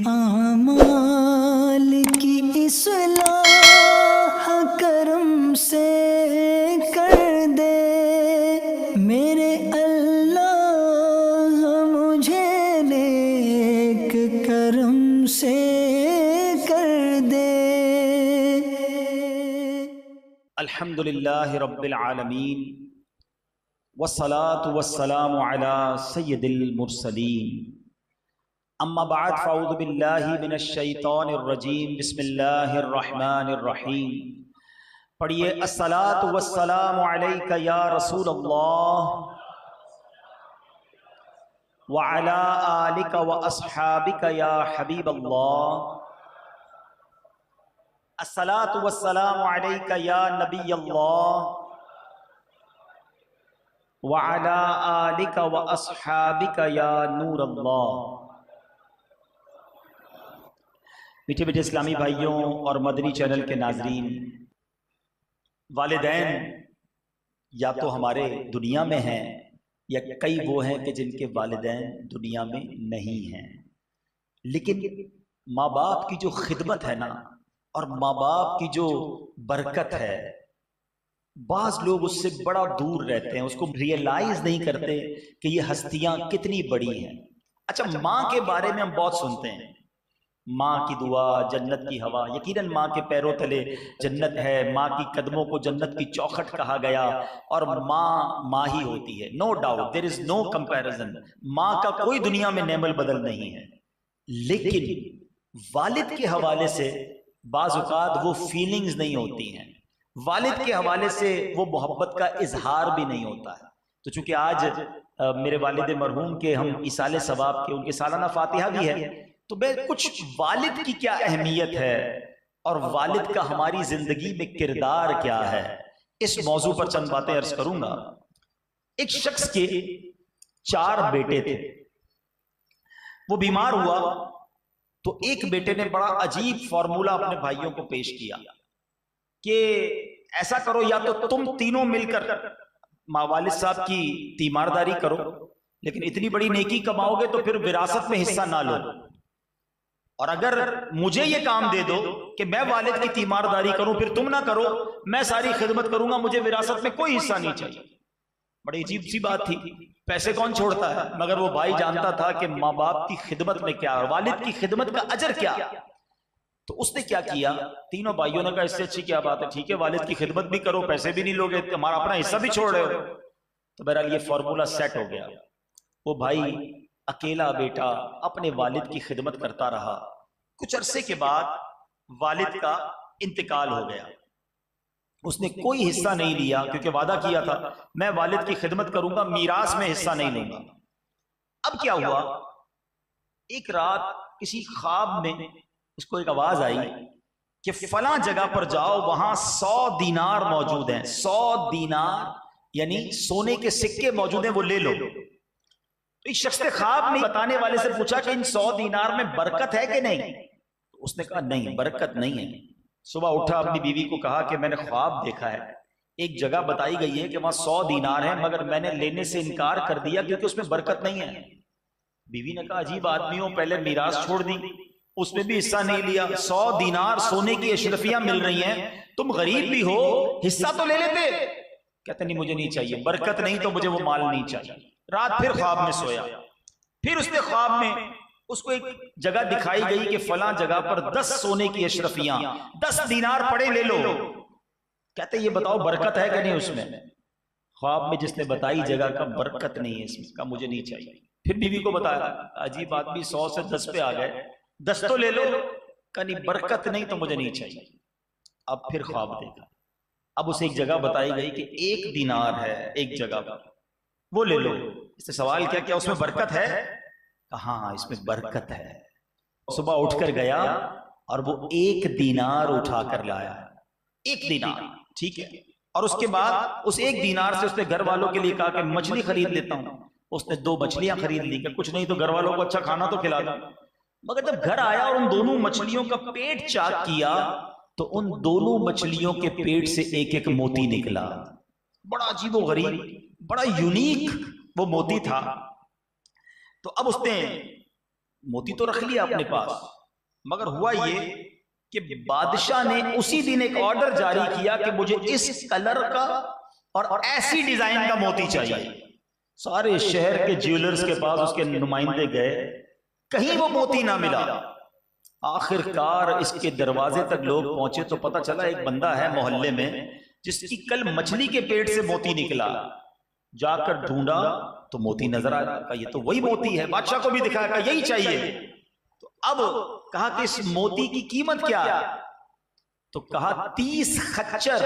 आमाल की इस्लाह करम से कर दे मेरे अल्लाह, मुझे नेक करम से कर दे। अल्हम्दुलिल्लाहि रब्बिल आलमीन वस्सलातु वस्सलामु अला सय्यिदिल मुरसलीन, अम्मा बाद फ़अऊज़ु बिल्लाहि मिनश शैतानिर रजीम, बिस्मिल्लाहिर रहमानिर रहीम। पढ़िए अस्सलातु वस्सलामु अलैका या रसूल अल्लाह व अला आलिका व अस्हाबिका या हबीब अल्लाह। अस्सलातु वस्सलामु अलैका या नबी अल्लाह व अला आलिका व अस्हाबिका या नूर अल्लाह। मीठे मीठे इस्लामी भाइयों और मदनी चैनल के नाजरीन, वालिदैन या तो हमारे दुनिया में हैं या कई वो हैं कि जिनके वालिदैन दुनिया में नहीं हैं, लेकिन माँ बाप की जो खिदमत है ना और माँ बाप की जो बरकत है, बाज लोग उससे बड़ा दूर रहते हैं, उसको रियलाइज नहीं करते कि ये हस्तियां कितनी बड़ी हैं। अच्छा, माँ के बारे में हम बहुत सुनते हैं, माँ की दुआ जन्नत की हवा। यकीनन माँ के पैरों तले जन्नत है, माँ की कदमों को जन्नत की चौखट कहा गया और माँ माँ ही होती है, no doubt, there is no comparison. माँ का कोई दुनिया में नेमल बदल नहीं है, लेकिन वालिद के हवाले से बाज़ औक़ात वो फीलिंग्स नहीं होती हैं, वालिद के हवाले से वो मोहब्बत का इजहार भी नहीं होता है। तो चूंकि आज मेरे वालिद मरहूम के हम इसाले सवाब के उनके सालाना फातिहा भी है, तो मैं कुछ वालिद की क्या अहमियत है और वालिद का हमारी जिंदगी में किरदार क्या है, इस मौजू पर चंद बातें अर्ज करूंगा। एक शख्स के 4 बेटे थे, वो बीमार हुआ तो एक बेटे ने बड़ा अजीब फॉर्मूला अपने भाइयों को पेश किया कि ऐसा करो, या तो तुम तीनों मिलकर माँ वालिद साहब की तीमारदारी करो, लेकिन इतनी बड़ी नेकी कमाओगे तो फिर विरासत में हिस्सा ना लो, और अगर मुझे ये काम दे दो कि मैं वालिद की तीमारदारी करूं फिर तुम ना करो, मैं सारी खिदमत करूंगा, मुझे विरासत में कोई हिस्सा नहीं चाहिए। बड़ी अजीब सी बात थी, पैसे कौन छोड़ता है, मगर वो भाई जानता था कि माँ बाप की खिदमत में क्या है, वालिद की खिदमत का अजर क्या। तो उसने क्या किया, तीनों भाइयों ने कहा इससे अच्छी क्या बात है, ठीक है वालिद की खिदमत भी करो, पैसे भी नहीं लोगे, हमारा अपना हिस्सा भी छोड़ रहे हो। तो बहरहाल ये फॉर्मूला सेट हो गया। वो भाई अकेला बेटा अपने वालिद की खिदमत करता रहा। कुछ अरसे के बाद वालिद का इंतकाल हो गया, उसने कोई हिस्सा नहीं लिया क्योंकि वादा किया था मैं वालिद की खिदमत करूंगा, मीरास में हिस्सा नहीं लूंगा। अब क्या हुआ, एक रात किसी ख्वाब में उसको एक आवाज आई कि फलां जगह पर जाओ, वहां 100 दीनार मौजूद हैं, 100 दीनार यानी सोने के सिक्के मौजूद हैं, वो ले लो। तो इस शख्स ने ख्वाब में बताने वाले से पूछा कि इन 100 दीनार में बरकत है कि नहीं। तो उसने कहा नहीं, बरकत नहीं है। सुबह उठा, अपनी बीवी को कहा कि मैंने ख्वाब देखा है, एक जगह बताई गई है कि वहां 100 दीनार है, मगर मैंने लेने से इनकार कर दिया क्योंकि उसमें बरकत नहीं है। बीवी ने कहा अजीब आदमी हो, पहले मीरास छोड़ दी, उसमें भी हिस्सा नहीं लिया, 100 दीनार सोने की अशरफियां मिल रही हैं, तुम गरीब भी हो, हिस्सा तो ले लेते। कहते नहीं मुझे नहीं चाहिए, बरकत नहीं तो मुझे वो माल नहीं चाहिए। रात फिर ख्वाब में सोया, फिर उसने ख्वाब में उसको एक जगह दिखाई गई कि फलां जगह पर 10 सोने की अशरफियां, 10 दीनार पड़े, ले लो। कहते ये बताओ बरकत है कि नहीं उसमें। ख्वाब में जिसने बताई जगह का बरकत नहीं है इसमें, का मुझे नहीं चाहिए। फिर बीवी को बताया, अजीब आदमी 100 से 10 पे आ गए, 10 तो ले लो, का नहीं बरकत नहीं तो मुझे नहीं चाहिए। अब फिर ख्वाब देखा, अब उसे एक जगह बताई गई कि 1 दीनार है एक जगह पर, वो ले लो। इससे सवाल क्या क्या उसमें बरकत है, हाँ इसमें बरकत है। सुबह उठकर गया और वो 1 दीनार उठा कर लाया, 1 दीनार, ठीक है। और उसके बाद उस 1 दीनार से उसने घर वालों के लिए कहा कि मछली खरीद लेता हूं। उसने 2 मछलियां खरीद ली, कुछ नहीं तो घर वालों को अच्छा खाना तो खिला दो। मगर जब घर आया और उन दोनों मछलियों का पेट चाक किया तो उन दोनों मछलियों के पेट से एक एक मोती निकला। बड़ा अजीब व गरीब, बड़ा यूनिक वो मोती था। तो अब उसने मोती तो रख लिया अपने पास, मगर हुआ ये कि बादशाह ने उसी दिन एक ऑर्डर जारी किया कि मुझे इस कलर का और ऐसी डिजाइन का मोती चाहिए। सारे शहर के ज्वेलर्स के पास उसके नुमाइंदे गए, कहीं वो मोती ना मिला। आखिरकार इसके दरवाजे तक लोग पहुंचे तो पता चला एक बंदा है मोहल्ले में जिसकी कल मछली के पेट से मोती निकला। जाकर ढूंढा तो मोती नजर आया, ये तो वही मोती है। बादशाह को भी दिखाया, कहा यही चाहिए। तो अब कहा कि इस मोती की कीमत क्या है? तो कहा 30 खच्चर,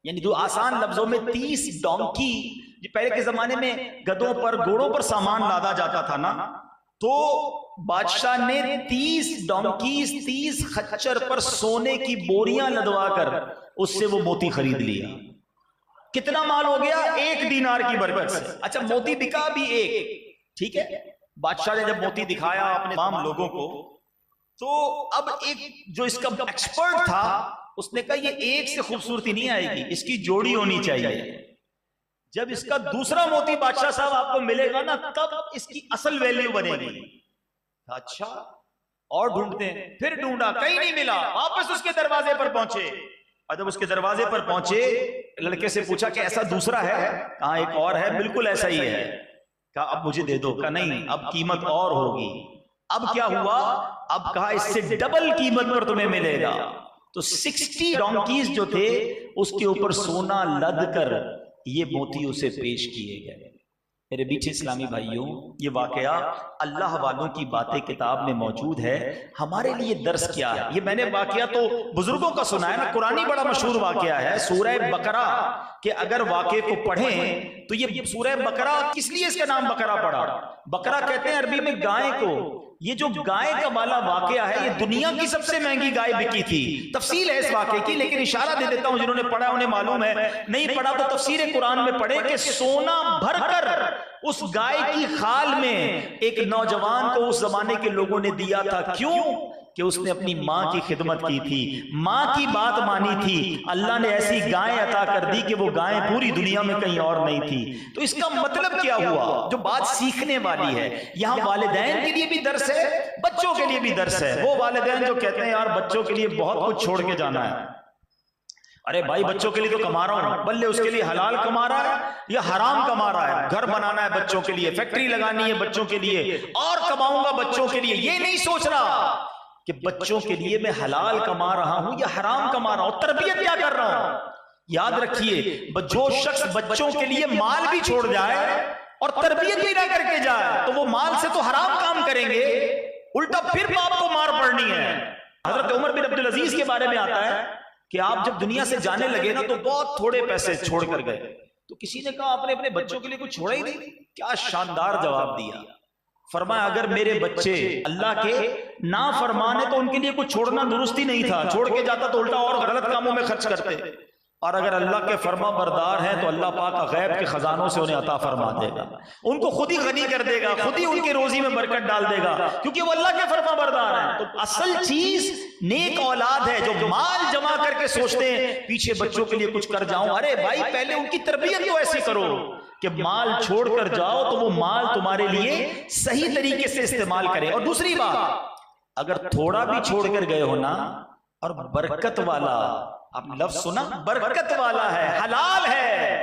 यानी जो आसान लफ्जों में 30 डोंकी। पहले के जमाने में गधों पर घोड़ों पर सामान लादा जाता था ना, तो बादशाह ने 30 डोंकी 30 खच्चर पर सोने की बोरियां लदवा कर उससे वो मोती खरीद लिया। कितना माल हो गया? 1 दीनार की बरकत से। अच्छा, मोती बिका भी 1, ठीक है। बादशाह ने जब मोती दिखाया अपने तमाम लोगों को, तो अब एक जो इसका एक्सपर्ट था उसने कहा ये एक से खूबसूरती नहीं आएगी, इसकी जोड़ी होनी चाहिए। जब इसका दूसरा मोती बादशाह साहब आपको मिलेगा ना, तब इसकी असल वैल्यू बनेगी। अच्छा, और ढूंढते हैं, फिर ढूंढा, कहीं नहीं मिला। वापस उसके दरवाजे पर पहुंचे, और जब उसके दरवाजे पर पहुंचे लड़के से पूछा कि ऐसा दूसरा है? कहा एक और है, बिल्कुल ऐसा ही है। कहा अब मुझे दे दो। कहा नहीं, अब कीमत और होगी। अब क्या हुआ? अब कहा इससे डबल कीमत पर तुम्हें मिलेगा। तो 60 डोंकीज जो थे उसके ऊपर सोना लद कर ये मोती उसे पेश किए गए। मेरे बीच इस्लामी भाइयों, ये वाकया अल्लाह वालों की बातें किताब में मौजूद है। हमारे लिए दर्स क्या है? ये मैंने वाकया तो बुजुर्गों का सुना है ना, कुरानी बड़ा मशहूर वाकया है सूरह बकरा के। अगर वाकये को पढ़ें तो ये सूरह बकरा, किस लिए इसका नाम बकरा पड़ा? बकरा कहते हैं अरबी में गाय को। ये जो गाय का वाला वाकया है, ये दुनिया की सबसे महंगी गाय बिकी थी। तफसील है इस वाकये की, लेकिन इशारा दे देता हूं, जिन्होंने पढ़ा उन्हें मालूम है, नहीं पढ़ा तो तफसीर कुरान में पढ़े कि सोना भरकर उस गाय की खाल में एक नौजवान को उस जमाने के लोगों ने दिया था। क्यों? कि उसने अपनी माँ की खिदमत की थी, माँ की बात मानी थी। अल्लाह ने ऐसी गाय अता कर दी कि वो गाय पूरी दुनिया में कहीं और नहीं थी। तो इसका मतलब क्या हुआ? जो बात सीखने वाली है, यहाँ वालिदैन के लिए भी दर्स है, बच्चों के लिए भी दर्स है। वो वालिदैन जो कहते हैं यार बच्चों के लिए बहुत कुछ छोड़ के जाना है। अरे भाई, बच्चों के लिए तो कमा रहा हूं, बल्ले उसके लिए हलाल कमा रहा है या हराम कमा रहा है। घर बनाना है बच्चों के लिए, फैक्ट्री लगानी है बच्चों के लिए, और कमाऊंगा बच्चों के लिए। ये नहीं सोच रहा कि बच्चों के लिए मैं हलाल कमा रहा हूं या हराम कमा रहा हूं, तरबियत क्या कर रहा हूं। याद रखिए, जो शख्स बच्चों के लिए माल भी छोड़ जाए और तरबियत भी ना करके जाए, तो वो माल से तो हराम काम करेंगे, उल्टा फिर बाप को मार पड़नी है। हजरत उमर बिन अब्दुल अजीज के बारे में आता है कि आप जब दुनिया से जाने लगे ना, तो बहुत थोड़े पैसे छोड़कर गए। तो किसी ने कहा आपने अपने बच्चों के लिए कुछ छोड़ा ही नहीं। क्या शानदार जवाब दिया। फरमाया अगर मेरे बच्चे अल्लाह के ना फरमाने तो उनके लिए कुछ छोड़ना दुरुस्ती नहीं था, छोड़ के जाता तो उल्टा और गलत कामों में खर्च करते। और अगर अल्लाह के फरमा बरदार हैं तो अल्लाह पाक गैब के खजानों से उन्हें अता फरमा देगा, उनको खुद ही गनी कर देगा, खुद ही उनके रोजी में बरकत डाल देगा, क्योंकि वो अल्लाह के फरमा बरदार हैं। तो असल चीज नेक औलाद है, जो माल जमा करके सोचते हैं पीछे बच्चों के लिए कुछ कर जाऊं। अरे भाई, पहले उनकी तरबियत तो ऐसी करो कि माल छोड़ कर जाओ तो वो माल तुम्हारे लिए सही तरीके से इस्तेमाल करे। और दूसरी बात, अगर थोड़ा भी छोड़ कर गए हो ना, और बरकत वाला, आपने लफ्ज सुना, बरकत वाला है, हलाल है,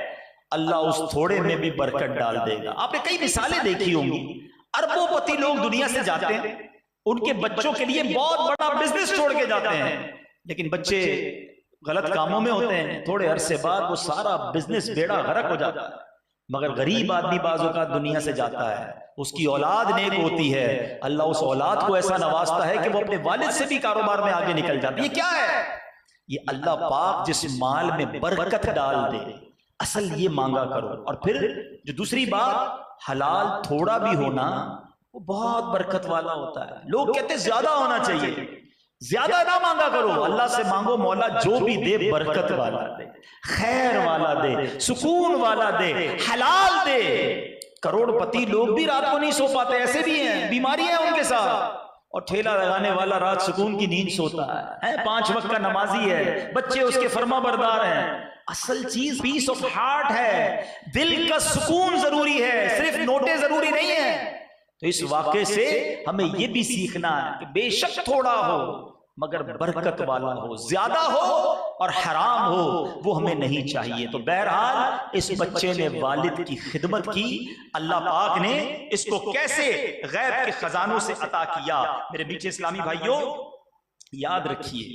अल्लाह उस थोड़े में भी बरकत डाल देगा। आपने कई मिसालें देखी होंगी, अरबोपति लोग दुनिया से जाते हैं, उनके बच्चों के लिए बहुत बड़ा बिजनेस छोड़ के जाते हैं, लेकिन बच्चे गलत कामों में होते हैं। थोड़े अरसे बाद वो सारा बिजनेस बेड़ा गर्क हो जाता है। मगर गरीब आदमी बाजों का दुनिया से जाता है, उसकी औलाद नेक होती है, अल्लाह उस औलाद को ऐसा नवाजता है कि वो अपने वालिद से भी कारोबार में आगे निकल जाती है। क्या है ये? अल्लाह पाक जिस माल में बरकत डाल दे, असल ये मांगा करो। और फिर जो दूसरी बात, हलाल थोड़ा भी होना वो बहुत बरकत वाला होता है। लोग कहते ज्यादा होना चाहिए, ज्यादा ना मांगा करो, अल्लाह से मांगो मौला जो भी दे बरकत वाला दे, खैर वाला दे, सुकून वाला दे, हलाल दे। करोड़पति लोग भी रात को नहीं सो पाते, ऐसे भी हैं, बीमारी है उनके साथ। और ठेला लगाने वाला रात सुकून की नींद सोता है, 5 वक्त का नमाजी है, बच्चे उसके फरमा बरदार हैं। असल चीज पीस ऑफ हार्ट है, दिल का सुकून जरूरी है, सिर्फ नोटे जरूरी नहीं है। तो इस वाक़े से हमें यह भी सीखना है कि बेशक थोड़ा हो मगर बरकत वाला हो, ज्यादा हो और हराम हो वो हमें नहीं चाहिए। तो बहरहाल इस बच्चे ने वालिद की खिदमत की, अल्लाह पाक ने इसको कैसे गैब के खजानों से अता किया। मेरे मीठे इस्लामी भाइयों, याद रखिए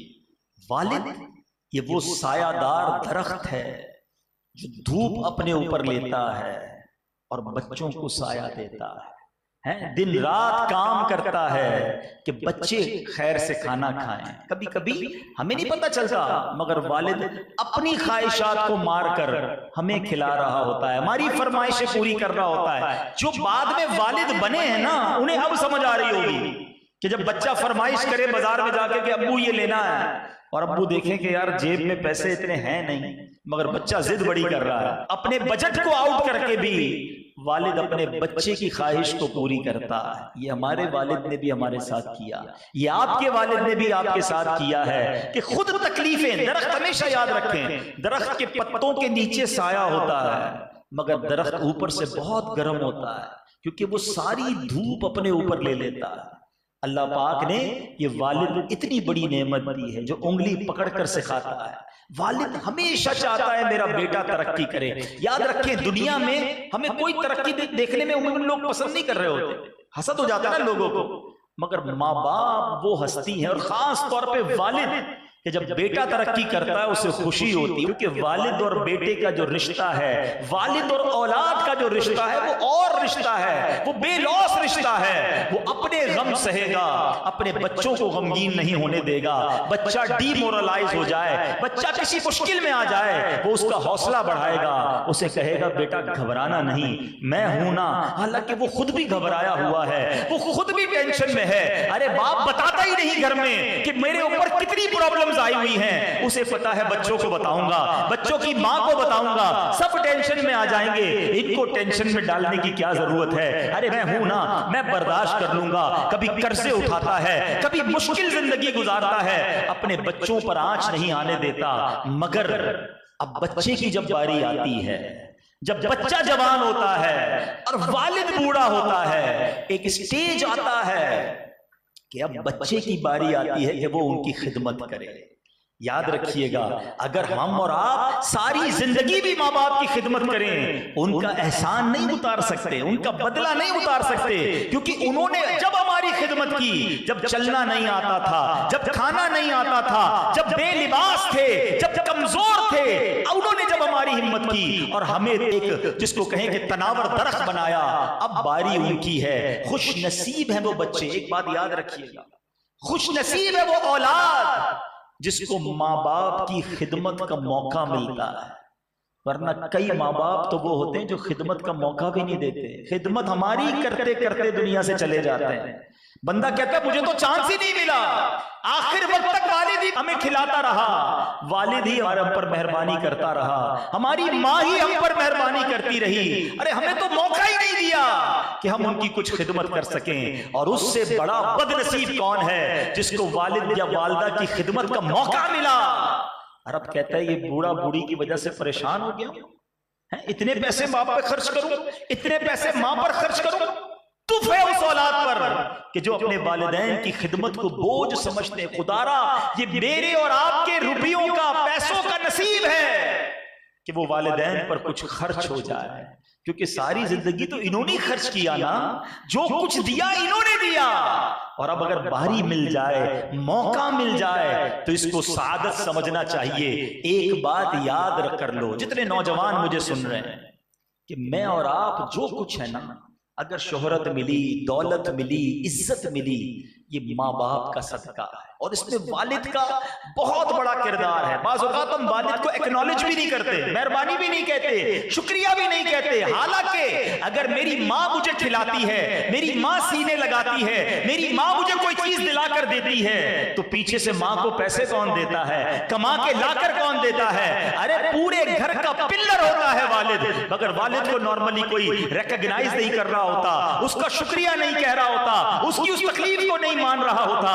वालिद ये वो सायादार दरख्त है जो धूप अपने ऊपर लेता है और बच्चों को साया देता है, दिन रात काम करता है कि बच्चे खैर से खाना खाएं। कभी कभी हमें नहीं पता चलता मगर वालिद अपनी ख्वाहिशात को मारकर हमें खिला रहा होता है, हमारी फरमाइशें पूरी कर रहा होता है। जो बाद में वालिद बने हैं ना, उन्हें अब समझ आ रही होगी कि जब बच्चा फरमाइश करे बाजार में जाके कि अब्बू ये लेना है और अब्बू देखें कि यार जेब में पैसे इतने हैं नहीं मगर बच्चा जिद बड़ी कर रहा है, अपने बजट को आउट करके भी वालिद अपने बच्चे की ख्वाहिश को पूरी करता है। ये हमारे वालिद ने भी हमारे साथ किया, ये आपके वालिद ने भी आपके साथ किया है कि खुद तकलीफें। दरख्त हमेशा याद रखें, दरख्त के पत्तों के नीचे साया होता है मगर दरख्त ऊपर से बहुत गर्म होता है क्योंकि वो सारी धूप अपने ऊपर ले लेता है। अल्लाह पाक ने ये वालिद इतनी बड़ी नेमत दी है जो उंगली पकड़कर सिखाता है। वालिद हमेशा चाहता है मेरा बेटा तरक्की करे। याद रखें दुनिया में हमें कोई तरक्की देखने में उम्मीद लोग पसंद नहीं कर रहे होते, हसद हो जाता है ना लोगों को, मगर माँ बाप वो हस्ती है और खास तौर पे वालिद कि जब बेटा तरक्की करता है उसे खुशी होती है क्योंकि वालिद और बेटे का जो रिश्ता है, वालिद और औलाद का जो रिश्ता है वो और रिश्ता है, वो बेलौस रिश्ता है। वो अपने गम सहेगा, अपने बच्चों को गमगीन नहीं होने देगा। बच्चा डीमोरलाइज हो जाए, बच्चा किसी मुश्किल में आ जाए, वो उसका हौसला बढ़ाएगा, उसे कहेगा बेटा घबराना नहीं, मैं हूं ना। हालांकि वो खुद भी घबराया हुआ है, वो खुद भी टेंशन में है। अरे बाप बताता ही नहीं घर में कि मेरे ऊपर कितनी प्रॉब्लम आई हुई हैं, उसे पता है बच्चों को बताऊंगा, बच्चों की मां को बताऊंगा, सब टेंशन में आ जाएंगे। इनको टेंशन में डालने की क्या जरूरत है? अरे मैं हूं ना, मैं बर्दाश्त कर लूंगा। कभी कर्जे उठाता है, कभी मुश्किल जिंदगी गुजारता है, अपने बच्चों पर आंच नहीं आने देता। मगर अब बच्चे की जब बारी आती है, जब बच्चा जवान होता है और वालिद बूढ़ा होता है, एक स्टेज आता है कि अब बच्चे की बारी आती है कि वो उनकी खिदमत करे। याद रखिएगा, अगर हम और आप सारी जिंदगी भी माँ बाप की खिदमत करें, उनका एहसान नहीं उतार सकते, उनका बदला नहीं उतार सकते, क्योंकि उन्होंने जब हमारी खिदमत की, जब चलना नहीं आता था, जब खाना नहीं आता था, जब बेलिबास थे, जब कमजोर थे, उन्होंने जब हमारी हिम्मत की और हमें एक जिसको कहें कि तनावर दरख्त बनाया, अब बारी उनकी है। खुश नसीब है वो बच्चे, एक बात याद रखिएगा, खुश नसीब है वो औलाद जिसको माँ बाप की खिदमत का मौका मिलता है। वरना कई माँ बाप तो वो होते हैं जो खिदमत का मौका भी नहीं देते, खिदमत हमारी करते करते दुनिया से चले जाते हैं। बंदा कहता है मुझे तो चांस ही नहीं मिला, आखिर वक्त तक वालिद ही हमें खिलाता रहा, वालिद ही हमारे हम पर मेहरबानी करता रहा, हमारी माँ ही हम पर मेहरबानी करती रही। अरे हमें तो मौका ही नहीं दिया कि हम उनकी कुछ खिदमत कर सकें। और उससे बड़ा बदनसीब कौन है जिसको वालिद या वालिदा की खिदमत का मौका मिला। अरब कहता है ये बूढ़ा बूढ़ी की वजह से परेशान हो गया है, इतने पैसे बाप पर खर्च करूं, इतने पैसे मां पर खर्च करूं, तुफ है उस औलाद पर कि जो अपने वालिदैन की खिदमत को बोझ समझते हैं। खुदारा ये मेरे और आपके रुपयों का, पैसों का नसीब है कि वो वालिदैन पर कुछ खर्च हो जाए, क्योंकि सारी जिंदगी तो इन्होंने खर्च किया ना, जो कुछ दिया इन्होंने दिया। और अब अगर बारी मिल जाए, मौका मिल जाए, तो इसको सादत समझना चाहिए। एक बात याद कर लो, जितने नौजवान मुझे सुन रहे हैं, कि मैं और आप जो कुछ है ना, अगर शोहरत मिली, दौलत मिली, इज्जत मिली, ये माँ बाप का सदका है और इसमें वालिद का बहुत बड़ा किरदार है। बाज़ औक़ात हम वालिद को एक्नॉलेज भी नहीं करते, मेहरबानी भी नहीं कहते, शुक्रिया भी नहीं कहते। हालांकि अगर मेरी माँ मुझे खिलाती है, मेरी माँ सीने लगाती है, मेरी माँ मुझे कोई चीज दिलाकर देती है, तो पीछे से माँ को पैसे कौन देता है, कमा के लाकर कौन देता है? अरे पूरे घर का पिल्लर होता है वालिद। मगर वालिद को नॉर्मली कोई रिकॉग्नाइज नहीं कर रहा होता, उसका शुक्रिया नहीं कह रहा होता, उसकी उस तकलीफ को नहीं मान रहा होता।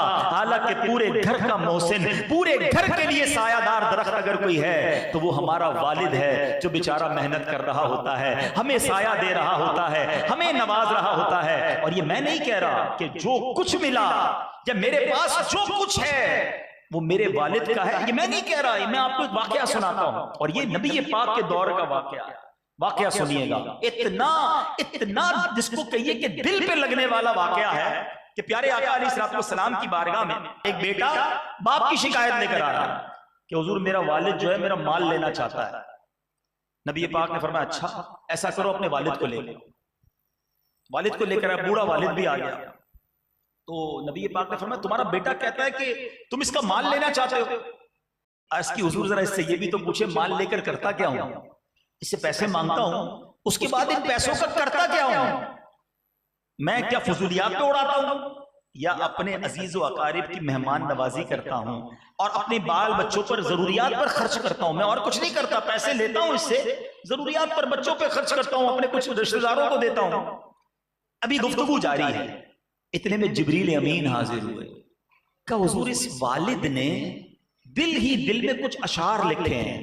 हालांकि पूरे घर का मोहसिन, पूरे घर के लिए सायादार दरख्त अगर कोई है तो वो हमारा वालिद है, जो बेचारा मेहनत कर रहा होता है, हमें साया दे रहा होता है, हमें नवाज रहा होता है। और ये मैं नहीं कह रहा कि जो कुछ मिला या मेरे पास जो कुछ है वो मेरे वालिद का है, ये मैं नहीं कह रहा, मैं आपको एक वाकया सुनाता हूं। और ये नबी पाक के दौर का वाकया सुनिएगा। इतना इतना जिसको कहिए कि दिल पे लगने वाला वाकया है कि प्यारे आका अलैहिस्सलाम की बारगाह में एक बेटा बाप की शिकायत लेकर आ रहा है कि हुजूर मेरा वालिद जो है मेरा माल लेना चाहता है। नबी पाक ने फरमाया अच्छा ऐसा करो, अपने वालिद को ले लो। वालिद को लेकर बूढ़ा वालिद भी आ गया। तो नबी पाक ने फरमाया तुम्हारा बेटा कहता है कि तुम इसका माल लेना चाहते हो। इसकी हुजूर जरा इससे ये भी तो पूछे माल लेकर करता क्या हूं, इससे पैसे मांगता हूं, उसके बाद इन पैसों का करता क्या हूं? मैं क्या फजूलियात पे उड़ाता हूं या अपने अजीज व अकारिब की मेहमान नवाजी करता हूं और अपने बाल बच्चों पर जरूरियात पर खर्च करता हूं? मैं और कुछ नहीं करता, पैसे लेता हूं इससे, जरूरियात पर बच्चों पर खर्च करता हूं, अपने कुछ रिश्तेदारों को देता हूं। अभी गुफ्तगू जारी है, इतने में जिब्रील अमीन हाजिर हुए। का हुजूर इस वालिद ने दिल ही दिल में कुछ अशार लिखे हैं,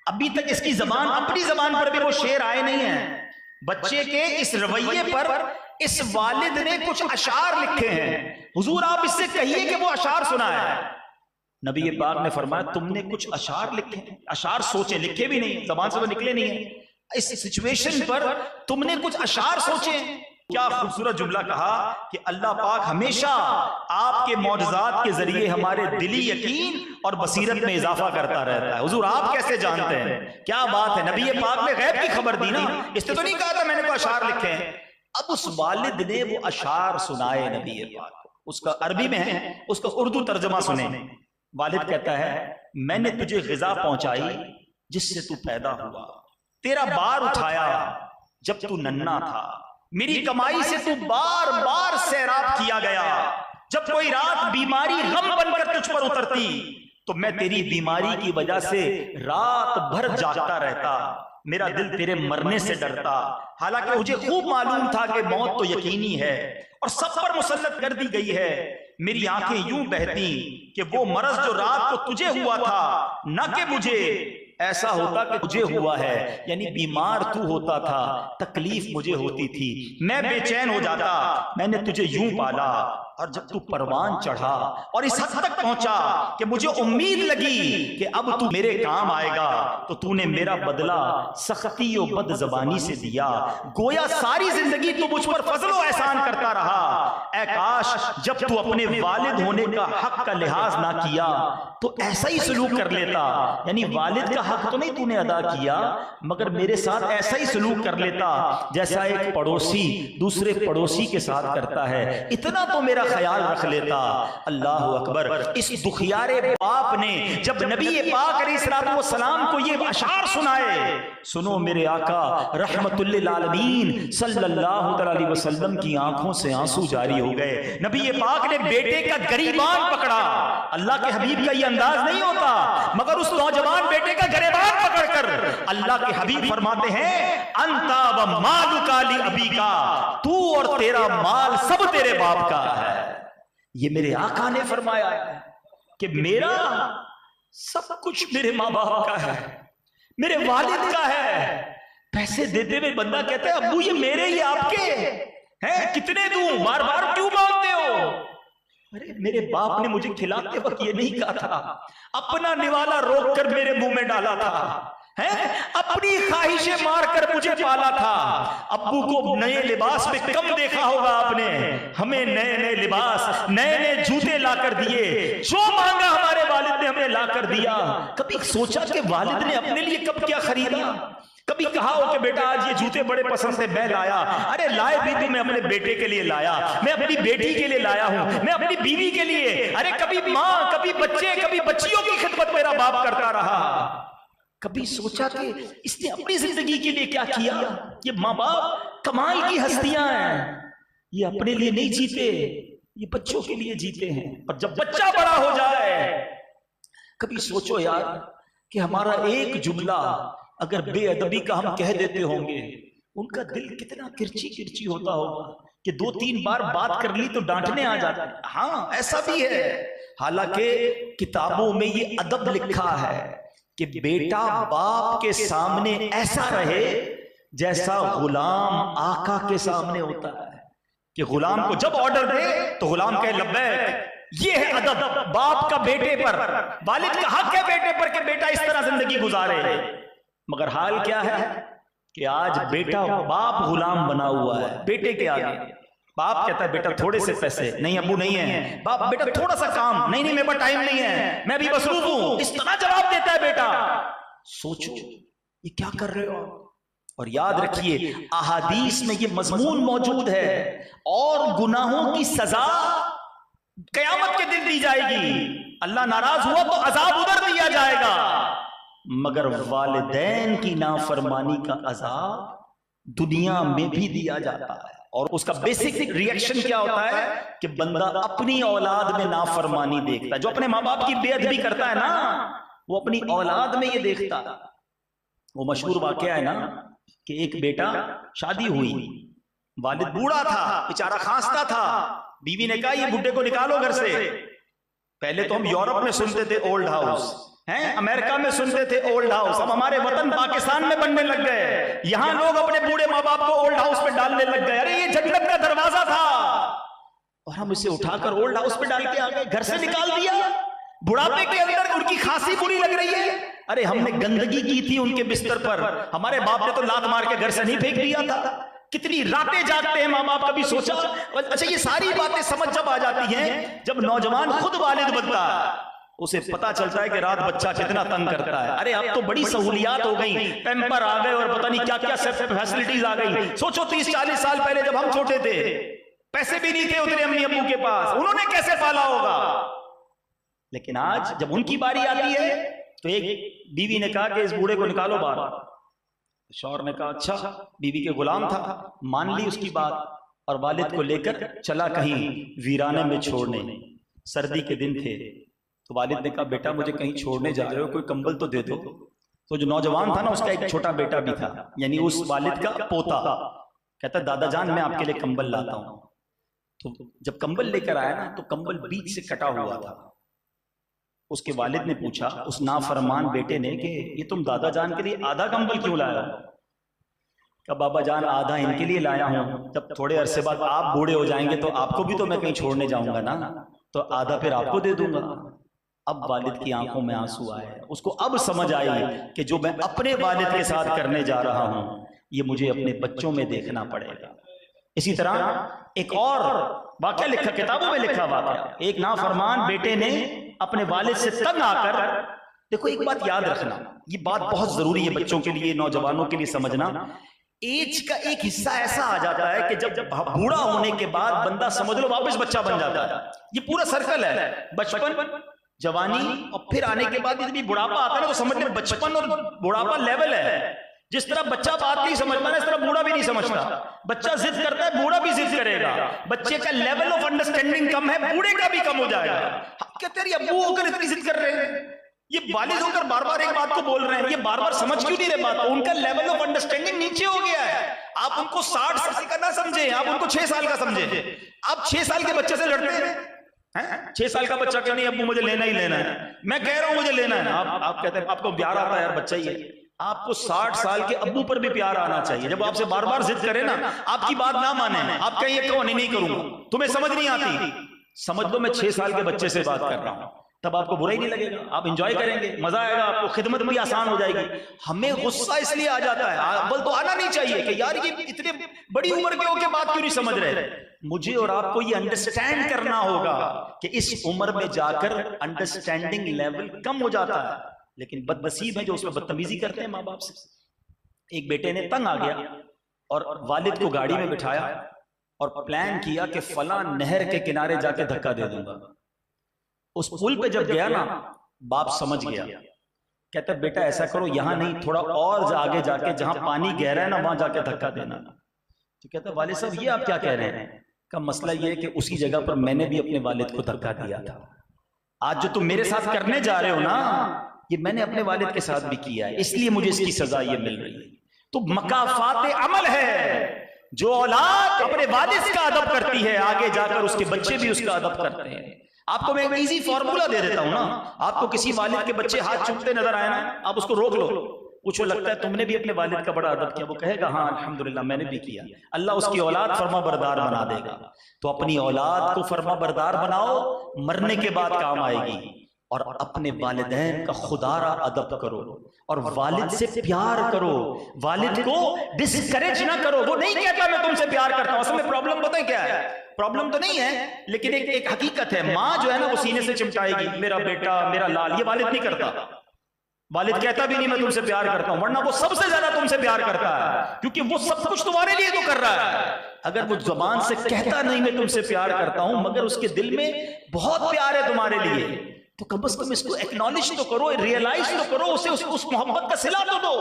अभी तक इसकी जबान, अपनी जबान पर भी वो शेर आए नहीं है। बच्चे के इस रवैये पर इस वालिद ने कुछ अशार लिखे हैं, हुजूर आप इससे कहिए कि वो अशार सुनाए। नबी पाक ने फरमाया तुमने कुछ अशार लिखे, अशार सोचे, लिखे भी नहीं, जबान से वो निकले नहीं है। इस सिचुएशन पर तुमने कुछ अशार सोचे। क्या खूबसूरत जुमला कहा कि अल्लाह पाक हमेशा आपके मौजज़ात के जरिए हमारे दिली यकीन और बसीरत में इजाफा करता रहता है। हुजूर आप कैसे जानते हैं? क्या बात है, नबी पाक ने गैब की खबर दी ना, इसने तो नहीं कहा था मैंने कोई अशार लिखे हैं। अब उस वालिद ने वो अशार सुनाए नबी पाक को, उसका अरबी में है, उसका उर्दू तर्जमा सुने। वालिद कहता है मैंने तुझे ग़िज़ा पहुंचाई जिससे तू पैदा हुआ, तेरा बार उठाया जब तू नन्हा था, मेरी कमाई से तू बार बार सैराब किया गया, जब कोई रात बीमारी गम बनकर तुझ पर उतरती तो मैं तेरी बीमारी की वजह से रात भर जागता रहता, मेरा दिल तेरे मरने से डरता, हालांकि मुझे खूब मालूम था कि मौत तो यकीनी है और सब पर मुसल्लत कर दी गई है। मेरी आंखें यूं बहती कि वो मरज जो रात को तुझे हुआ था न कि मुझे, ऐसा होता कि मुझे हुआ है, यानी बीमार तू होता था, तकलीफ मुझे होती थी, मैं बेचैन हो जाता। मैंने तुझे यूं पाला और जब तू परवान चढ़ा और इस हद तक पहुंचा कि मुझे उम्मीद लगी कि अब तू मेरे काम आएगा, तो तूने मेरा बदला सख्ती और बद ज़बानी से दिया। गोया सारी जिंदगी तू मुझ पर फजलो एहसान करता रहा। ऐ काश जब तू अपने वालिद होने का हक का लिहाज ना किया तो ऐसा ही सलूक कर लेता, यानी वालिद का हक तो नहीं तूने अदा किया मगर मेरे साथ ऐसा ही सलूक कर लेता जैसा एक पड़ोसी दूसरे पड़ोसी के साथ करता है, इतना तो मेरा ख्याल रख लेता। अल्लाह अकबर। इस दुखियारे बाप ने जब नबी पाक अलैहिस्सलाम को ये अशार सुनाए, सुनो मेरे आका रहमतुल लिल आलमीन सल्लल्लाहु अलैहि वसल्लम की आंखों से आंसू जारी हो गए। नबी पाक ने बेटे का गरीबान पकड़ा, अल्लाह के हबीब का ये अंदाज नहीं होता, मगर उस नौजवान बेटे का गरीबान पकड़कर अल्लाह के हबीब फरमाते हैं अंता व मालुका ली अबीका, तू और तेरा माल सब तेरे बाप का है। ये मेरे आका ने फरमाया कि मेरा सब कुछ मेरे माँ बाप का है, मेरे वालिद का है। पैसे देते हुए बंदा कहता है अब्बू ये मेरे ही आपके हैं, कितने दूं, बार बार क्यों मांगते हो? अरे मेरे बाप ने मुझे खिलाते वक्त ये नहीं कहा था, अपना निवाला रोक कर मेरे मुंह में डाला था, हैं? अपनी ख्वाहिशें मारकर मुझे पाला था। अब्बू को नए लिबास में कम देखा होगा आपने, हमें नए नए लिबास नए नए जूते लाकर दिए, जो मांगा हमारे वालिद ने हमें लाकर दिया। कभी सोचा कि वालिद ने अपने लिए कब क्या खरीदा? कभी कहा हो कि बेटा आज ये जूते बड़े पसंद से मैं लाया? अरे लाए भी तो मैं अपने बेटे के लिए लाया, मैं अपनी बेटी के लिए लाया हूं, मैं अपनी बीवी के लिए। अरे कभी माँ, कभी बच्चे, कभी बच्चियों की खिदमत मेरा बाप करता रहा। कभी सोचा कि इसने अपनी जिंदगी के लिए क्या किया? ये माँ बाप कमाल की हस्तियां हैं, ये अपने लिए नहीं जीते, ये बच्चों के लिए जीते हैं। और जब बच्चा बड़ा हो जाए, कभी सोचो यार कि हमारा एक जुमला अगर बेअदबी का हम कह देते होंगे, उनका दिल कितना किरची किरची होता होगा। कि 2-3 बार बात कर ली तो डांटने आ जाते हैं। हाँ, ऐसा भी है। हालांकि किताबों में ये अदब लिखा है कि बेटा बाप के सामने ऐसा रहे जैसा गुलाम आका के सामने होता है, कि गुलाम को जब ऑर्डर दे तो गुलाम कहे लब्बैक। ये है अदब बाप का बेटे पर, वालिद का हक है बेटे पर कि बेटा इस तरह जिंदगी गुजारे। मगर हाल क्या है कि आज बेटा बाप गुलाम बना हुआ है बेटे के आगे। बाप कहता है बेटा थोड़े से पैसे, नहीं अब्बू नहीं है। बाप बेटा थोड़ा सा काम, नहीं मेरे पास टाइम नहीं है, मैं भी मसरूफ हूं। इस तरह जवाब देता है बेटा। सोचो ये क्या कर रहे हो। और याद रखिए अहादीस में ये मजमून मौजूद है, और गुनाहों की सजा कयामत के दिन दी जाएगी। अल्लाह नाराज हुआ तो अजाब उधर दिया जाएगा, मगर वालिदैन की नाफरमानी का अजाब दुनिया में भी दिया जाता है। और उसका बेसिक रिएक्शन क्या होता है कि बंदा अपनी औलाद में नाफरमानी देखता है। जो अपने माँ बाप की बेअदबी करता है ना, वो अपनी औलाद में ये देखता है। वो मशहूर वाकया है ना कि एक बेटा, शादी हुई, वालिद बूढ़ा था, बेचारा खांसता था। बीवी ने कहा ये बुड्ढे को निकालो घर से। पहले तो हम यूरोप में सुनते थे ओल्ड हाउस, हैं अमेरिका में सुनते थे ओल्ड हाउस, अब हमारे वतन पाकिस्तान में बनने लग गए। यहां लोग अपने बूढ़े माँ बाप को ओल्ड हाउस में डालने लग गए। अरे ये जन्नत का दरवाजा था और हम इसे उठाकर ओल्ड हाउस में डाल के आ गए, घर से निकाल दिया। बुढ़ापे के अंदर उनकी खांसी बुरी लग रही है। अरे हमने गंदगी की थी उनके बिस्तर पर, हमारे बाप ने तो लात मार के घर से नहीं फेंक दिया था। कितनी रातें जागते हैं माँ बाप, कभी सोचा। अच्छा ये सारी बातें समझ जब आ जाती हैं जब नौजवान खुद वालिद बनता है, उसे पता चलता है कि रात बच्चा कितना तंग करता है। अरे अब तो बड़ी सहूलियात हो गई, पैम्पर आ गए और पता नहीं क्या क्या फैसिलिटीज आ गई। सोचो 30-40 साल पहले जब हम छोटे थे, पैसे भी नहीं थे उतने अम्मी अब्बू के पास, उन्होंने कैसे पाला होगा। लेकिन आज जब उनकी बारी आती है तो एक बीवी ने कहा कि इस बूढ़े को निकालो बाहर। शौहर ने कहा अच्छा, बीवी के गुलाम था, मान ली उसकी बात और वालिद को लेकर चला कहीं वीराने में छोड़ने। सर्दी के दिन थे तो वालिद ने कहा बेटा मुझे कहीं छोड़ने जा रहे हो, कोई कंबल तो दे दो। तो जो नौजवान था ना, उसका एक छोटा बेटा भी था, यानी उस वालिद का पोता, कहता दादा जान मैं आपके लिए कंबल लाता हूं। तो जब कंबल लेकर आया ना तो कंबल बीच से कटा हुआ था। उसके वालिद ने पूछा उस नाफरमान बेटे ने कि ये तुम दादा जान के लिए आधा कंबल क्यों लाया? कहा बाबा जान आधा इनके लिए लाया हूं, जब थोड़े अरसे बाद आप बूढ़े हो जाएंगे तो आपको भी तो मैं कहीं छोड़ने जाऊंगा ना, तो आधा फिर आपको दे दूंगा। अब वालिद की आंखों में आंसू आए, उसको अब समझ आई कि जो मैं अपने वालिद के साथ करने जा रहा हूं ये मुझे अपने बच्चों में देखना पड़ेगा। इसी तरह एक और वाकया लिखा, किताबों में लिखा वाकया, एक नाफरमान बेटे ने अपने वालिद से तंग आकर, देखो एक बात याद रखना, ये बात बहुत जरूरी है बच्चों के लिए, नौजवानों के लिए समझना। एज का एक हिस्सा ऐसा आ जाता है कि जब बूढ़ा होने के बाद बंदा समझ लो वापस बच्चा बन जाता है। ये पूरा सर्कल है, बचपन, जवानी और फिर आने के बाद यदि बुढ़ापा आता है ना तो समझ ले बचपन और बुढ़ापा लेवल है। जिस तरह बच्चा बात नहीं समझता ना, इस तरह बूढ़ा भी नहीं समझता। बच्चा जिद करता है, बूढ़ा भी जिद करेगा। बच्चे का लेवल ऑफ अंडरस्टैंडिंग कम है, बूढ़े का भी कम हो जाएगा। क्या तेरी अब्बू होकर इतनी जिद कर रहे हैं, ये वालिद होकर बार बार एक बात को बोल रहे हैं, ये बार बार समझ क्यों नहीं रहे बात? उनका लेवल ऑफ अंडरस्टैंडिंग नीचे हो गया है। आप उनको 60 साल का ना समझे, आप उनको 6 साल का समझे। आप 6 साल के बच्चे से लड़ते हैं, 6 साल का बच्चा क्यों नहीं अब्बू मुझे लेना ही लेना है, मैं कह रहा हूं मुझे लेना है। आप कहते हैं आपको प्यार आता है, यार बच्चा ही है। आपको 60 साल के अब्बू पर भी प्यार आना चाहिए। जब आपसे बार बार जिद करे ना, आपकी बात ना माने, आप कहें ये कहो नहीं करूंगा, तुम्हें समझ नहीं आती, समझ लो मैं 6 साल के बच्चे से बात कर रहा हूं, तब आपको बुरा ही नहीं लगेगा, आप एंजॉय करेंगे, मजा आएगा, आपको खिदमत भी आसान हो जाएगी। हमें गुस्सा इसलिए आ जाता है, अव्वल तो आना नहीं चाहिए कि यार ये इतने बड़ी उम्र के होके बात क्यों नहीं समझ रहे। मुझे और आपको ये अंडरस्टैंड करना होगा कि इस उम्र में जाकर अंडरस्टैंडिंग लेवल कम हो जाता है। लेकिन बदनसीब है जो उसमें बदतमीजी करते हैं माँ बाप से। एक बेटे ने तंग आ गया और वालिद को गाड़ी में बिठाया और प्लान किया कि फला नहर के किनारे जाके धक्का दे दूंगा। उस पुल पे जब गया ना, बाप समझ गया, कहता बेटा ऐसा करो यहां नहीं, थोड़ा और आगे जाके जहां पानी गहरा है ना वहां जाके धक्का देना। तो कहता वालिद साहब ये आप क्या कह रहे हैं? का मसला ये है कि उसी जगह पर मैंने भी अपने वालिद को धक्का दिया था। आज जो तुम मेरे साथ करने जा रहे हो ना, ये मैंने अपने वालिद के साथ भी किया है, इसलिए मुझे इसकी सजा ये मिल रही है। तो मकाफात अमल है, जो औलाद अपने वालिद का अदब करती है, आगे जाकर उसके बच्चे भी उसका अदब करते हैं। आपको मैं एक इजी फॉर्मूला दे देता हूं ना, आपको किसी वालिद के बच्चे हाथ चूमते नजर आए ना, आप उसको रोक लो, पूछो लगता है तुमने भी अपने वालिद का बड़ा अदब किया? वो कहेगा हाँ अल्हम्दुलिल्लाह मैंने भी किया। अल्लाह उसकी औलाद फर्मा बरदार बना देगा। तो अपनी औलाद को फर्मा बरदार बनाओ, मरने के बाद काम आएगी। और अपने वालिदैन का खुदारा अदब करो और वालिद से प्यार करो, वालिद को डिस्करेज ना करो। वो नहीं कहता मैं तुमसे प्यार करता हूं, असल में प्रॉब्लम पता है क्या है? प्रॉब्लम तो नहीं है, लेकिन एक हकीकत है। माँ जो है ना वो सीने से चिमटाएगी मेरा बेटा मेरा लाल, ये वालिद नहीं करता। वालिद कहता भी नहीं मैं तुमसे प्यार करता हूं, वरना वो सबसे ज्यादा तुमसे प्यार करता है, क्योंकि वो सब कुछ तुम्हारे लिए तो कर रहा है। अगर वो जुबान से कहता नहीं मैं तुमसे प्यार करता हूं, मगर उसके दिल में बहुत प्यार है तुम्हारे लिए, तो कम से कम इसको एक्नॉलेज तो करो, रियलाइज तो करो, उसे उस मोहब्बत का सिला तो दो।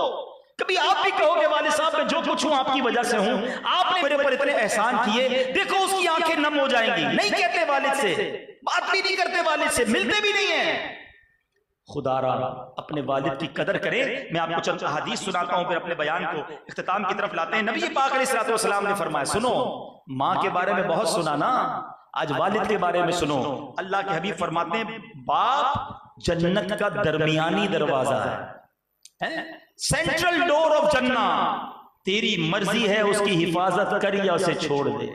कभी आप भी कहोगे वालिद साहब मैं जो कुछ हूं आपकी वजह से हूं, आपने मेरे ऊपर इतने एहसान किए, देखो उसकी आंखें नम हो जाएंगी। नहीं कहते वालिद से, बात भी नहीं करते वालिद से, मिलते भी नहीं है। खुदारा अपने वालिद की कदर करें। मैं आपको चंद हदीस सुनाता हूं, फिर अपने बयान को इख्तिताम की तरफ लाते हैं। नबी पाक अलैहिस्सलातु वस्सलाम ने फरमाया, सुनो, माँ के बारे में बहुत सुना ना, आज वालिद के बारे में सुनो। अल्लाह के हबीब फरमाते हैं बाप जन्नत का दरमियानी दरवाजा है, सेंट्रल डोर ऑफ जन्ना। तेरी मर्जी है उसकी हिफाजत कर या उसे छोड़ दे।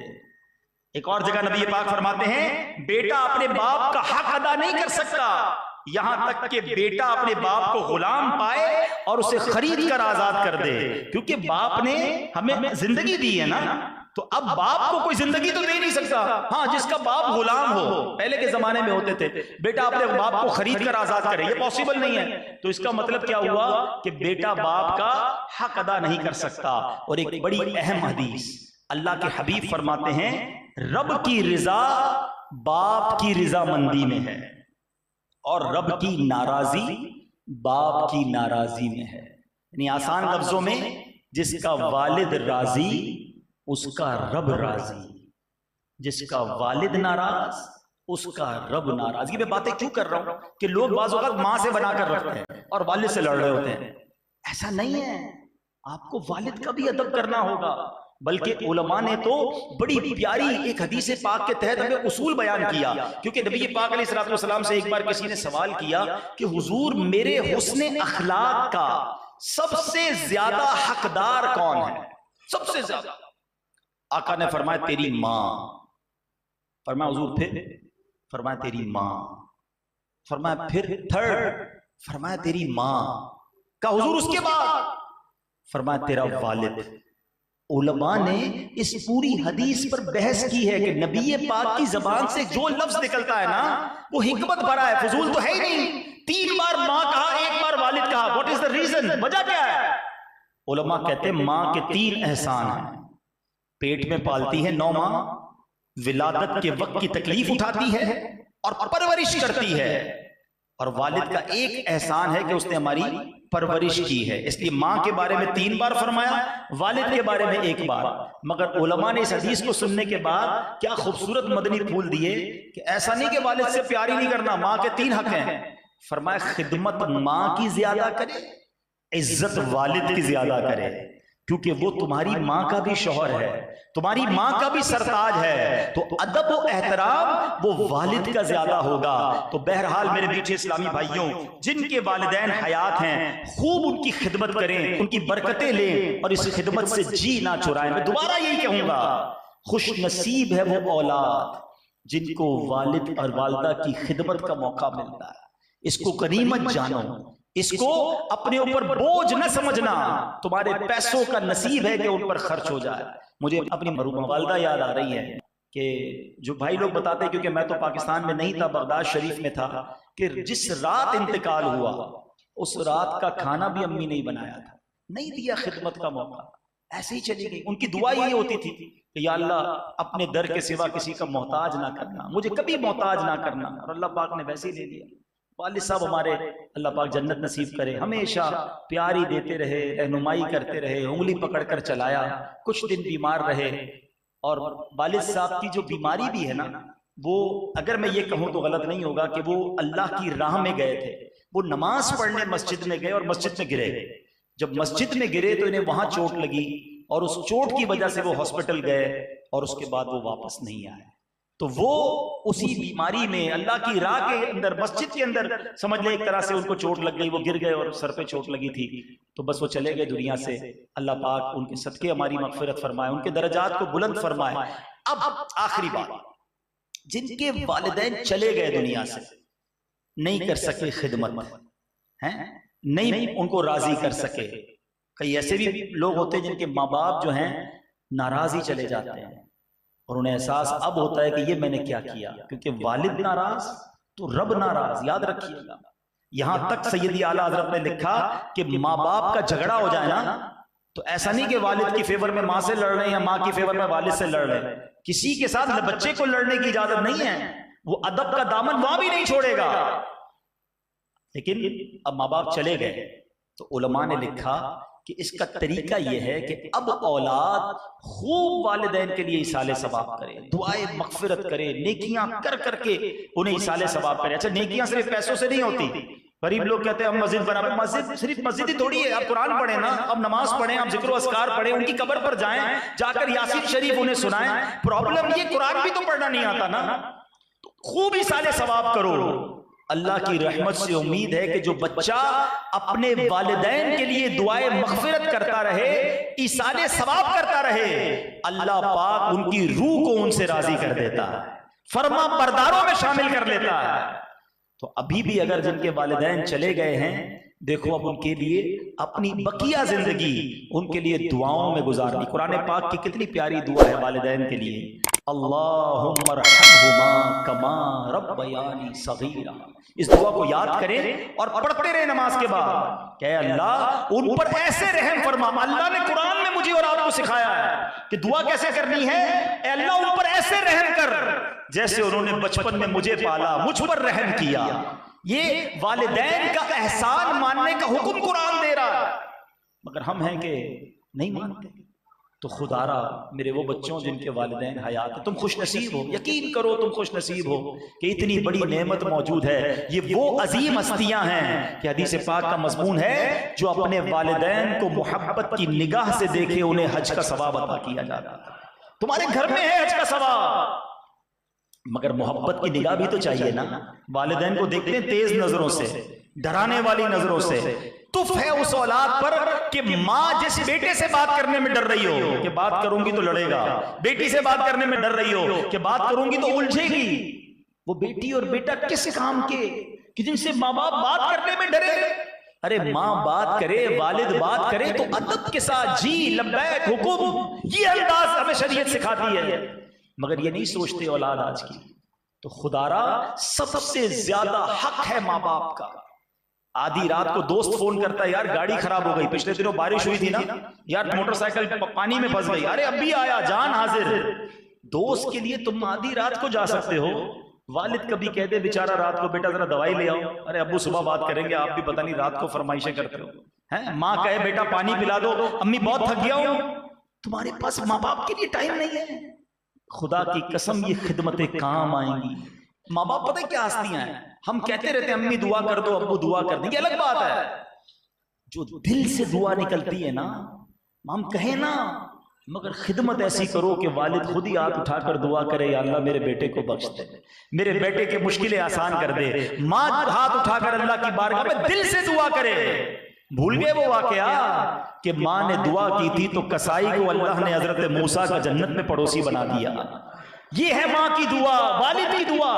एक और जगह नबी पाक फरमाते हैं बेटा अपने बाप का हक अदा नहीं कर सकता यहां तक कि बेटा अपने बाप को गुलाम पाए और उसे खरीद कर आजाद कर दे, क्योंकि बाप ने हमें जिंदगी दी है ना, तो अब बाप को कोई जिंदगी तो दे नहीं सकता। हाँ, जिसका बाप गुलाम हो, पहले के जमाने में होते थे, बेटा अपने बाप को खरीद कर आजाद करे, ये पॉसिबल नहीं है। तो इसका मतलब क्या हुआ कि बेटा बाप का हक अदा नहीं कर सकता। और एक बड़ी अहम हदीस, अल्लाह के हबीब फरमाते हैं रब की रिजा बाप की रिजामंदी में है और रब की नाराजी बाप की नाराजी में है। यानी आसान लफ्जों में, जिसका वालिद राजी उसका रब राजी, जिसका वालिद नाराज उसका रब नाराज। ये मैं बातें क्यों कर रहा हूं कि लोग बाज़ औक़ात मां से बनाकर रखते हैं और वालिद से लड़ रहे होते हैं। ऐसा नहीं है, आपको वालिद का भी अदब करना होगा। बल्कि उलमा ने तो बड़ी प्यारी एक हदीस पाक के तहत हमें उसूल बयान किया, क्योंकि नबी पाक अलैहिस्सलाम से एक बार किसी ने सवाल किया कि हुजूर मेरे हुस्ने अखलाक का सबसे ज्यादा हकदार कौन है, सबसे ज्यादा? आका ने फरमाया तेरी माँ। फरमाया हुजूर फिर? फरमाया तेरी माँ। फरमाया फिर थर्ड? फरमाया तेरी माँ। का हुजूर उसके बाद? फरमाया तेरा वालिद। उलमा ने इस पूरी हदीस पर बहस की है कि नबी पाक की जबान से जो लफ्ज निकलता है ना वो हिकमत भरा है, फजूल तो है ही नहीं। 3 बार माँ कहा, 1 बार वालिद कहा, व्हाट इज द रीजन? वजह क्या है? उलमा कहते हैं माँ के 3 एहसान हैं। पेट में पालती है 9 माह, विलादत के वक्त की तकलीफ उठाती है और परवरिश करती है, और वालिद का एक एहसान है कि उसने हमारी परवरिश की है। इसलिए माँ के बारे में 3 बार फरमाया, वालिद के बारे में 1 बार। मगर उलमा ने इस हदीस को सुनने के बाद क्या खूबसूरत मदनी फूल दिए कि ऐसा नहीं कि वालिद से प्यार ही नहीं करना, माँ के 3 हक हैं। फरमाया खिदमत माँ की ज्यादा करे, इज्जत वालिद की ज्यादा करे, क्योंकि वो तुम्हारी माँ का भी शौहर है, तुम्हारी माँ का भी सरताज है। तो अदब और एहतराम वो वालिद का ज्यादा होगा। तो बहरहाल मेरे मीठे इस्लामी भाइयों, जिनके वालिदैन हयात हैं खूब उनकी खिदमत करें, उनकी बरकतें लें और इस खिदमत से जी ना चुराएं। मैं दोबारा यही कहूंगा, खुश नसीब है वो औलाद जिनको वालिद और वालिदा की खिदमत का मौका मिलता है। इसको गनीमत जानो, इसको अपने ऊपर बोझ न समझना। तुम्हारे पैसों का नसीब है कि उन पर खर्च हो जाए। मुझे अपनी मरहूमा वालिदा याद आ रही है कि जो भाई लोग बताते हैं, क्योंकि मैं तो पाकिस्तान में नहीं था, बगदाद शरीफ में था, कि जिस रात इंतकाल हुआ उस रात का खाना भी अम्मी नहीं बनाया था, नहीं दिया खिदमत का मौका, ऐसे ही चली गई। उनकी दुआ ये होती थी कि या अल्लाह अपने दर के सिवा किसी का मोहताज ना करना, मुझे कभी मोहताज ना करना, और अल्लाह पाक ने वैसे ही दे दिया। वालिद साहब हमारे अल्लाह पाक जन्नत नसीब करे, हमेशा प्यारी देते रहे, रहनुमाई करते रहे, उंगली पकड़कर चलाया। कुछ दिन बीमार रहे, और वालिद साहब की जो बीमारी भी है ना, वो अगर मैं ये कहूँ तो गलत नहीं होगा कि वो अल्लाह की राह में गए थे। वो नमाज पढ़ने मस्जिद में गए और मस्जिद में गिरे। जब मस्जिद में गिरे तो इन्हें वहां चोट लगी, और उस चोट की वजह से वो हॉस्पिटल गए और उसके बाद वो वापस नहीं आए। तो वो उसी बीमारी में अल्लाह की राह के अंदर, मस्जिद के अंदर समझ ले एक तरह से उनको चोट लग गई, वो गिर गए और सर पे चोट लगी थी, तो बस वो चले गए दुनिया से। अल्लाह पाक उनके सदके हमारी मगफिरत फरमाए, उनके दर्जात को बुलंद फरमाए। अब आखिरी बात, जिनके वालिदैन चले गए दुनिया से, नहीं कर सके खिदमत हैं, नहीं उनको राजी कर सके। कई ऐसे भी लोग होते हैं जिनके माँ बाप जो हैं नाराज ही चले जाते हैं और उन्हें एहसास अब होता है कि ये मैंने क्या किया, क्योंकि वालिद नाराज तो रब नाराज। याद रखिएगा, यहां तक सैयदी आला हजरत ने लिखा कि माँ बाप का झगड़ा हो जाए ना, तो ऐसा नहीं कि वालिद की फेवर में माँ से लड़ रहे हैं या माँ की फेवर में वालिद से लड़ रहे हैं। किसी के साथ बच्चे को लड़ने की इजाजत नहीं है, वो अदब का दामन वहां भी नहीं छोड़ेगा। लेकिन अब माँ बाप चले गए तो उलमा ने लिखा कि इसका तरीका यह है कि अब औलाद खूब वालिदैन के लिए इसाले सवाब करे, दुआए मगफिरत करे, नेकियां कर करके उन्हें इसाले सवाब करे। अच्छा, नेकियां सिर्फ पैसों से नहीं होती। गरीब लोग कहते हैं हम मस्जिद बना, मस्जिद सिर्फ मस्जिद ही थोड़ी है। आप कुरान पढ़े ना, अब नमाज पढ़े, आप जिक्र अस्कार पढ़े, उनकी कब्र पर जाएं, जाकर यासीन शरीफ उन्हें सुनाएं। प्रॉब्लम ये कुरान भी तो पढ़ना नहीं आता ना, तो खूब इसाले सवाब करो। अल्लाह की रहमत से उम्मीद है कि जो बच्चा अपने वालिदैन के लिए दुआए मगफिरत करता रहे, इसाले सवाब करता रहे, अल्लाह पाक उनकी रूह को उनसे राजी कर देता है, फरमा बरदारों में शामिल कर लेता है। तो अभी भी अगर जिनके वालिदैन चले गए हैं, देखो अब उनके लिए अपनी बकिया जिंदगी उनके लिए दुआओं में गुजारनी। कुरान पाक की कितनी प्यारी दुआ है वालिदैन के लिए, अल्लाहुम्मा रहमहुमा कमा रब्बयानी सगीरा। इस दुआ को याद करें और पढ़ते रहे नमाज के बाद, क्या अल्लाह उन पर ऐसे रहम फरमा। अल्लाह ने कुरान में मुझे और आपको सिखाया है कि दुआ कैसे करनी है। अल्लाह उन पर ऐसे रहम कर जैसे उन्होंने बचपन में मुझे पाला, मुझ पर रहम किया। ये वालिदैन का एहसान मानने का हुक्म कुरान दे रहा है, मगर हम हैं कि नहीं मानते। तो खुदारा मेरे वो बच्चों जिनके वालिदैन हयात है, तुम खुश नसीब हो, यकीन करो तुम खुश नसीब हो कि इतनी बड़ी नेमत मौजूद है। ये वो अजीम हस्तियां हैं कि हदीस पाक का मज़मून है, जो अपने वालिदैन को मोहब्बत की निगाह से देखे उन्हें हज का सवाब अता किया जाता है। तुम्हारे घर में है हज का सवाब, मगर मोहब्बत की निगाह भी तो चाहिए ना। वालिदैन को देखते हैं तेज नजरों से, डराने वाली नजरों से। तुफ है उस औलाद पर कि माँ जिस बेटे से बात करने में डर रही हो कि बात करूंगी तो लड़ेगा, बेटी से बात करने में डर रही हो कि बात करूंगी तो उलझेगी, वो बेटी और बेटा किस काम के कि जिनसे माँ बाप बात करने में डरे। अरे माँ बात करे, वालिद बात करे तो अदब के साथ जी लब्बैक हुकुम, ये अंदाज हमें शरीयत सिखाती है। मगर ये नहीं सोचते औलाद आज की। तो खुदारा सबसे ज्यादा हक है माँ बाप का। आधी रात को दोस्त फोन करता है, यार गाड़ी खराब हो गई, पिछले दिनों बारिश हुई थी ना यार, मोटरसाइकिल पानी में फंस गई, अरे अभी आया, जान हाजिर। दोस्त के लिए तुम आधी रात को जा सकते हो। वालिद कभी कह दे बेचारा रात को, बेटा जरा दवाई ले आओ, अरे अब्बू सुबह बात करेंगे, आप भी पता नहीं रात को फरमाइशें करते हो हैं। माँ कहे बेटा पानी पिला दो, अम्मी बहुत थक गया हूं, तुम्हारे पास माँ बाप के लिए टाइम नहीं है। खुदा की कसम ये खिदमतें काम आएंगी। माँ बाप पता है क्या हस्तियां हैं। हम कहते रहते हैं अम्मी दुआ कर दो, अब्बू दुआ कर देंगे, अलग बात है। जो दिल से दुआ निकलती है ना, हम कहें ना, मगर खिदमत ऐसी करो कि वालिद खुद ही हाथ उठाकर दुआ करे, या अल्लाह मेरे बेटे को बख्श दे, मेरे बेटे के मुश्किलें आसान कर दे। माँ हाथ उठाकर अल्लाह की बारगाह में दिल से दुआ करे। भूल गए वो वाकया कि माँ ने दुआ की थी तो कसाई को अल्लाह ने हजरत मूसा का जन्नत में पड़ोसी बना दिया। ये है माँ की दुआ, वालिद की दुआ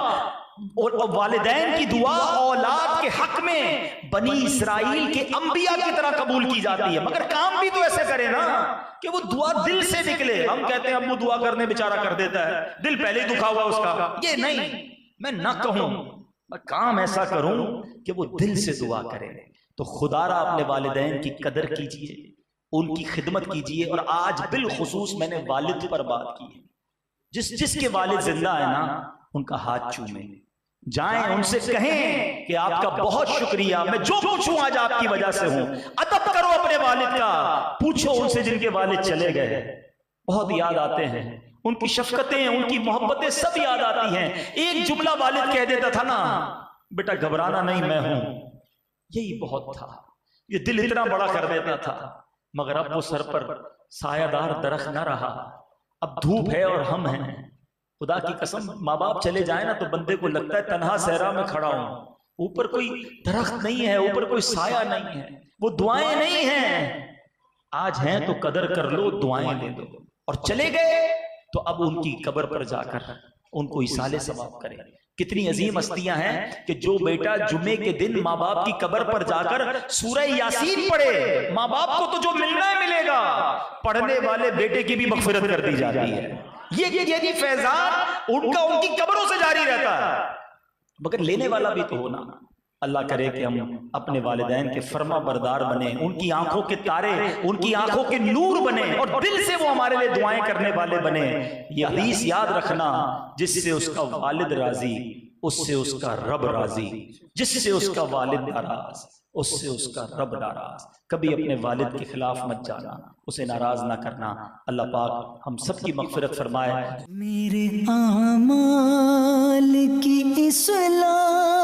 और वालिदैन की दुआ औलाद के हक में बनी इसराइल के अंबिया की तरह कबूल की जाती है। मगर काम भी तो ऐसे करे ना कि वो दुआ दिल से निकले। हम कहते हैं अब्बू दुआ करने बेचारा कर देता है, दिल पहले ही दुखा हुआ उसका। ये नहीं, मैं ना कहूं, मैं काम ऐसा करूं कि वो दिल से दुआ करे। तो खुदारा अपने वालिदैन की कदर कीजिए, उनकी खिदमत कीजिए। और आज बिलखुसूस मैंने वालिद पर बात की है। जिसके वालिद जिंदा है ना, उनका हाथ चूमे, जाएं उनसे कहें कि आपका बहुत शुक्रिया, मैं जो कुछ हूं आज आपकी वजह से हूं। अदब करो अपने वालिद का, पूछो उनसे जिनके वालिद चले गए, बहुत याद आते हैं, उनकी शफकतें, उनकी मोहब्बतें सब याद आती हैं। एक जुमला वालिद कह देता था ना, बेटा घबराना नहीं, मैं हूं, यही बहुत था। ये दिल इतना बड़ा कर देता था। मगर अब वो सर पर सायादार दरख्त न रहा, अब धूप है और हम हैं। खुदा की कसम, माँ बाप चले जाए ना तो बंदे को लगता है तन्हा सहरा में खड़ा हूं, ऊपर कोई दरख्त नहीं है, ऊपर कोई साया नहीं है, वो दुआएं नहीं हैं। आज हैं तो कदर कर लो, दुआएं ले दो। और चले गए तो अब उनकी कब्र पर जाकर उनको इसाले सवाब करें। कितनी अजीम हस्तियां हैं कि जो बेटा जुम्मे के दिन माँ बाप की कब्र पर जाकर सूरह यासीन पढ़े, माँ बाप को तो जो मिलना है मिलेगा, पढ़ने वाले बेटे की भी मगफिरत कर दी जाती है। ये फैजान उनका उनकी कब्रों से जारी रहता है। मगर लेने वाला भी तो होना। अल्लाह करे कि हम अपने वालिदैन के फर्मा बरदार बने, उनकी आंखों के तारे, उनकी आंखों के नूर बने और दिल से वो हमारे लिए दुआएं करने वाले बने। ये हदीस याद रखना, जिससे उसका वालिद राजी उससे उसका रब राजी, जिससे उसका वालिद नाराज उससे उसका रब नाराज। कभी अपने वालिद के खिलाफ मत जाना, उसे नाराज ना करना। अल्लाह पाक हम सब की मगफिरत फरमाए। मेरे आमाल की इस्लाह